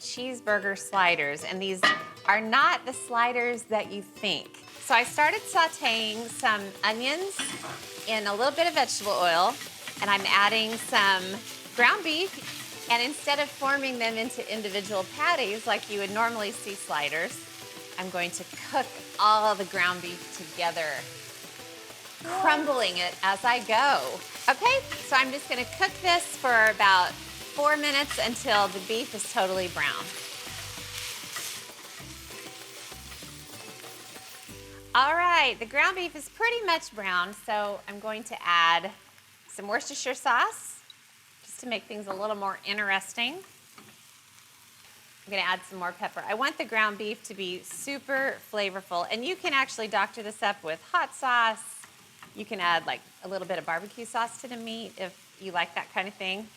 cheeseburger sliders, and these are not the sliders that you think. So I started sauteing some onions in a little bit of vegetable oil, and I'm adding some ground beef, and instead of forming them into individual patties like you would normally see sliders, I'm going to cook all the ground beef together, crumbling it as I go. Okay, so I'm just gonna cook this for about 4 minutes until the beef is totally brown. All right, the ground beef is pretty much brown, so I'm going to add some Worcestershire sauce, just to make things a little more interesting. I'm gonna add some more pepper. I want the ground beef to be super flavorful, and you can actually doctor this up with hot sauce. You can add like a little bit of barbecue sauce to the meat if you like that kind of thing.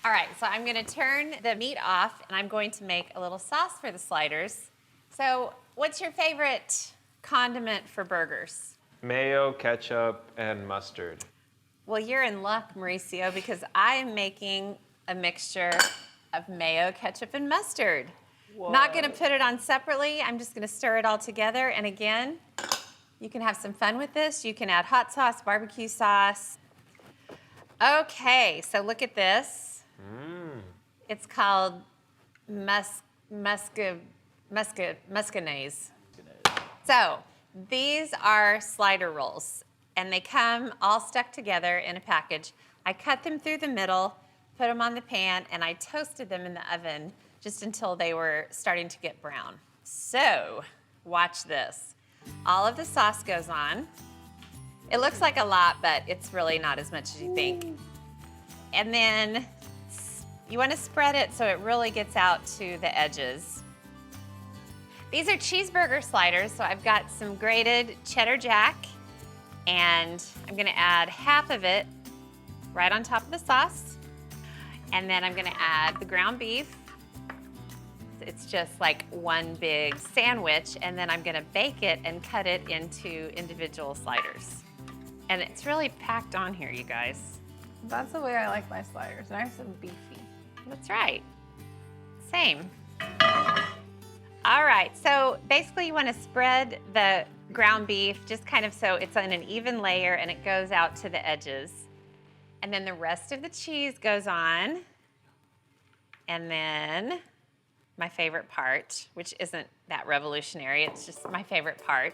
All right, so I'm gonna turn the meat off, and I'm going to make a little sauce for the sliders. So what's your favorite condiment for burgers? Mayo, ketchup, and mustard. Well, you're in luck, Mauricio, because I am making a mixture of mayo, ketchup, and mustard. Whoa. Not gonna put it on separately. I'm just gonna stir it all together. And again, you can have some fun with this. You can add hot sauce, barbecue sauce. Okay, so look at this. It's called muscanaise. So these are slider rolls, and they come all stuck together in a package. I cut them through the middle, put them on the pan, and I toasted them in the oven just until they were starting to get brown. So watch this. All of the sauce goes on. It looks like a lot, but it's really not as much as you think. And then you want to spread it so it really gets out to the edges. These are cheeseburger sliders, so I've got some grated cheddar jack, and I'm gonna add half of it right on top of the sauce. And then I'm gonna add the ground beef. It's just like one big sandwich, and then I'm gonna bake it and cut it into individual sliders. And it's really packed on here, you guys. That's the way I like my sliders, nice and beefy. That's right. Same. All right, so basically you want to spread the ground beef just kind of so it's on an even layer and it goes out to the edges. And then the rest of the cheese goes on. And then my favorite part, which isn't that revolutionary, it's just my favorite part.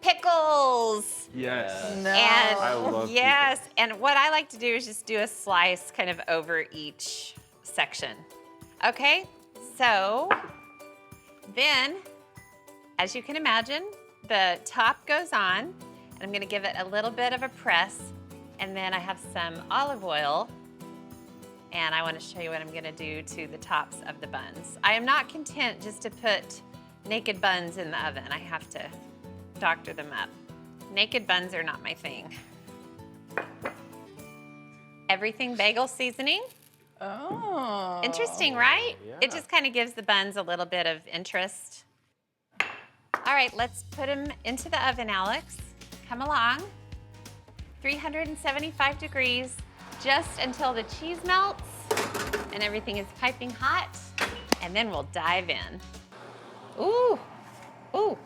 Pickles! Yes. No. And I love yes, and what I like to do is just do a slice kind of over each section. Okay, so then, as you can imagine, the top goes on, and I'm gonna give it a little bit of a press, and then I have some olive oil, and I wanna show you what I'm gonna do to the tops of the buns. I am not content just to put naked buns in the oven. I have to doctor them up. Naked buns are not my thing. Everything bagel seasoning. Oh. Interesting, right? Yeah. It just kind of gives the buns a little bit of interest. All right, let's put them into the oven, Alex. Come along. 375 degrees, just until the cheese melts and everything is piping hot, and then we'll dive in. Ooh, ooh.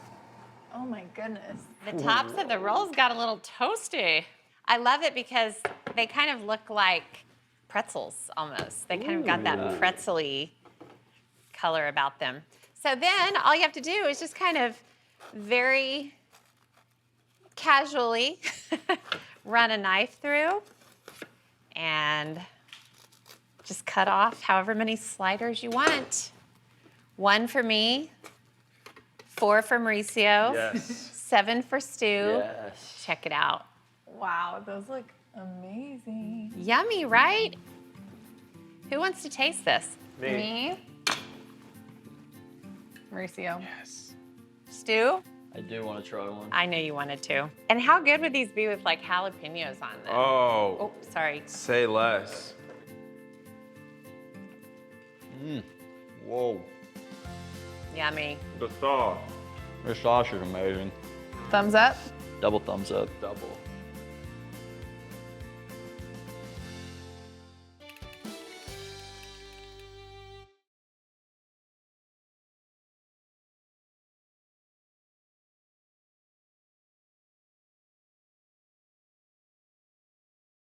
Oh my goodness. The tops of the rolls got a little toasty. I love it because they kind of look like pretzels almost. They kind of got that pretzel-y color about them. So then all you have to do is just kind of very casually run a knife through and just cut off however many sliders you want. 1 for me, 4 for Mauricio, Yes. 7 for Stu. Yes. Check it out. Wow, those look amazing. Yummy, right? Who wants to taste this? Me? Mauricio. Yes. Stu? I do want to try one. I know you wanted to. And how good would these be with like jalapenos on them? Oh, Oh, sorry. say less. Whoa. Yummy. The thaw. Their sauce is amazing. Thumbs up? Double thumbs up. Double.